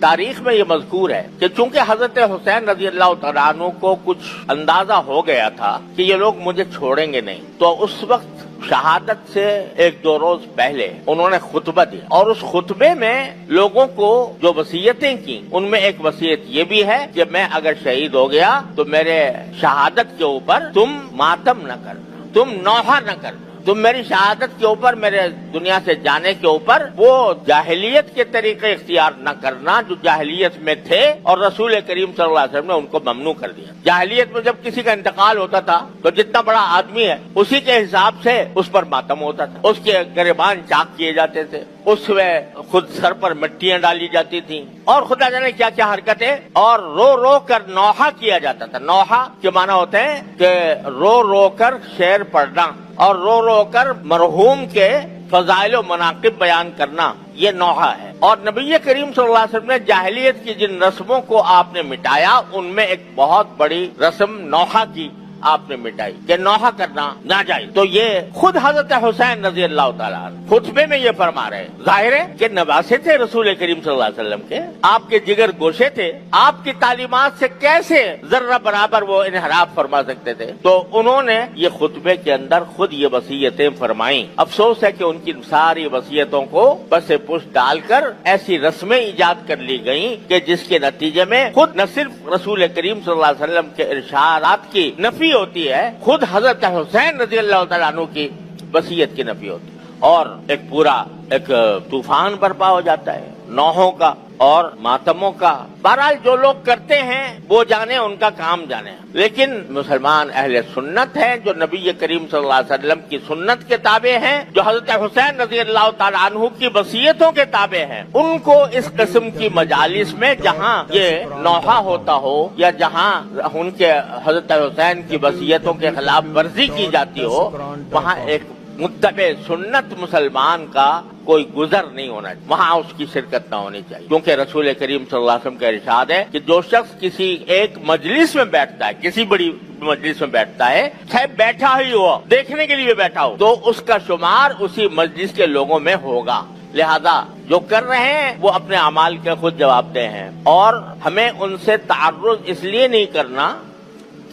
तारीख में ये मज़कूर है कि चूंकि हजरत हुसैन रजी अल्लाह तआला अन्हु को कुछ अंदाजा हो गया था कि ये लोग मुझे छोड़ेंगे नहीं, तो उस वक्त शहादत से एक दो रोज पहले उन्होंने खुतबा दिया और उस खुतबे में लोगों को जो वसीयतें की उनमें एक वसीयत ये भी है कि मैं अगर शहीद हो गया तो मेरे शहादत के ऊपर तुम मातम न करना, तुम नौहा न करना, तुम मेरी शहादत के ऊपर, मेरे दुनिया से जाने के ऊपर वो जाहिलियत के तरीके इख्तियार न करना जो जाहिलियत में थे और रसूल करीम सल्लल्लाहु अलैहि वसल्लम ने उनको ममनू कर दिया। जाहिलियत में जब किसी का इंतकाल होता था तो जितना बड़ा आदमी है उसी के हिसाब से उस पर मातम होता था, उसके गिरबान चाक किए जाते थे, उसमें खुद सर पर मिट्टियां डाली जाती थी और खुदा जाने क्या क्या हरकतें, और रो रो कर नौहा किया जाता था। नौहा के माना होते हैं कि रो रो कर शेर पढ़ना और रो रो कर मरहूम के फजाइल व मनाकिब बयान करना, ये नौहा है। और नबी करीम सल्लल्लाहु अलैहि वसल्लम ने जाहिलियत की जिन रस्मों को आपने मिटाया उनमें एक बहुत बड़ी रस्म नौहा की आपने मिटाई कि नौहा करना ना जाए। तो ये खुद हजरत हुसैन रजी अल्लाह तआला खुतबे में ये फरमा रहे, जाहिर है कि नवासे थे रसूल करीम सल्लल्लाहु अलैहि वसल्लम के, आपके जिगर गोशे थे, आपकी तालीमात से कैसे जर्रा बराबर वो इनहराफ फरमा सकते थे। तो उन्होंने ये खुतबे के अंदर खुद ये वसीयतें फरमाई। अफसोस है कि उनकी सारी वसीयतों को बसे पुश डालकर ऐसी रस्में ईजाद कर ली गयी कि जिसके नतीजे में खुद न सिर्फ रसूल करीम सल्लल्लाहु अलैहि वसल्लम के इरशादात की नफी होती है, खुद हजरत हुसैन रजी अल्लाह तआला अन्हु की वसीयत की नफी होती है और एक पूरा एक तूफान बर्पा हो जाता है नौहों का और मातमों का। बहरहाल जो लोग करते हैं वो जाने, उनका काम जाने, लेकिन मुसलमान अहले सुन्नत हैं जो नबी करीम सल्लल्लाहु अलैहि वसल्लम की सुन्नत के ताबे हैं, जो हजरत हुसैन रजी अल्लाह तआला अन्हु की वसीयतों के ताबे हैं, उनको इस किस्म की मजालिस में जहाँ ये नौहा होता हो या जहाँ उनके हजरत हुसैन की वसीयतों के खिलाफ वर्जी की जाती हो, वहाँ एक मुत्तबे सुन्नत मुसलमान का कोई गुजर नहीं होना चाहिए, वहाँ उसकी शिरकत न होनी चाहिए। क्योंकि रसूल करीम सल्लल्लाहु अलैहि वसल्लम का इरशाद है कि जो शख्स किसी एक मजलिस में बैठता है, किसी बड़ी मजलिस में बैठता है, चाहे बैठा ही हो, देखने के लिए बैठा हो, तो उसका शुमार उसी मजलिस के लोगों में होगा। लिहाजा जो कर रहे हैं वो अपने अमाल के खुद जवाबदेह हैं और हमें उनसे तारुज़ इसलिए नहीं करना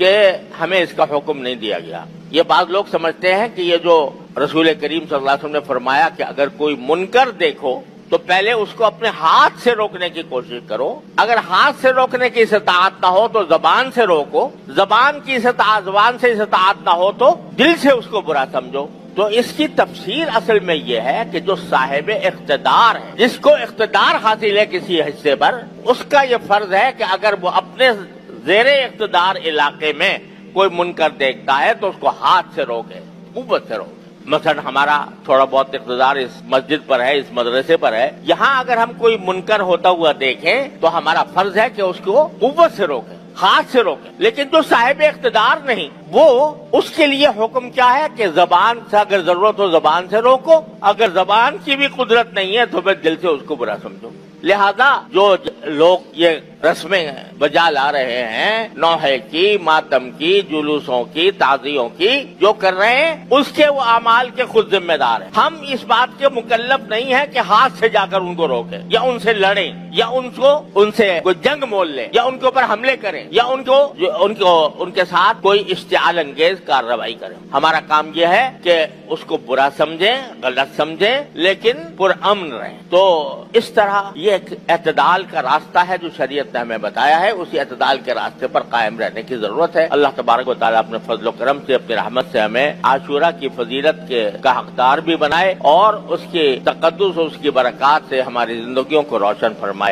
कि हमें इसका हुक्म नहीं दिया गया। ये बात लोग समझते हैं कि ये जो रसूल करीम सल्लल्लाहु अलैहि वसल्लम ने फरमाया कि अगर कोई मुनकर देखो तो पहले उसको अपने हाथ से रोकने की कोशिश करो, अगर हाथ से रोकने की इस्ताअत ना हो तो जबान से रोको, जबान की जबान से इस्ताअत ना हो तो दिल से उसको बुरा समझो। तो इसकी तफसीर असल में ये है कि जो साहिब इख्तिदार है, जिसको इख्तिदार हासिल है किसी हिस्से पर, उसका ये फर्ज है कि अगर वो अपने ज़ेरे इख्तिदार इलाके में कोई मुनकर देखता है तो उसको हाथ से रोके, कुव्वत से रोके। मसलन हमारा थोड़ा बहुत इख्तिदार इस मस्जिद पर है, इस मदरसे पर है, यहाँ अगर हम कोई मुनकर होता हुआ देखें तो हमारा फर्ज है कि उसको कुव्वत से रोके, हाथ से रोके। लेकिन जो साहिब इख्तिदार नहीं, वो उसके लिए हुक्म क्या है कि जबान से अगर जरूरत हो जबान से रोको, अगर जबान की भी कुदरत नहीं है तो फिर दिल से उसको बुरा समझो। लिहाजा जो लोग ये रस्में बजा ला रहे हैं, नौहे की, मातम की, जुलूसों की, ताजियों की, जो कर रहे हैं उसके वो अमाल के खुद जिम्मेदार हैं। हम इस बात के मुकल्लफ नहीं है कि हाथ से जाकर उनको रोकें या उनसे लड़ें या उनसे कोई जंग मोल लें या उनके ऊपर हमले करें या उनके साथ कोई इश्तिआल अंगेज कार्रवाई करें। हमारा काम यह है कि उसको बुरा समझें, गलत समझें, लेकिन पुरअमन रहें। तो इस तरह ये एक एतदाल का रास्ता है जो शरीयत ने हमें बताया है, उसी एतदाल के रास्ते पर कायम रहने की जरूरत है। अल्लाह तबारक व तआला अपने फजल करम से, अपनी रहमत से हमें आशूरा की फजीलत का हकदार भी बनाए और उसके तकद्दुस, उसकी बरकत से हमारी जिंदगियों को रोशन फरमाए।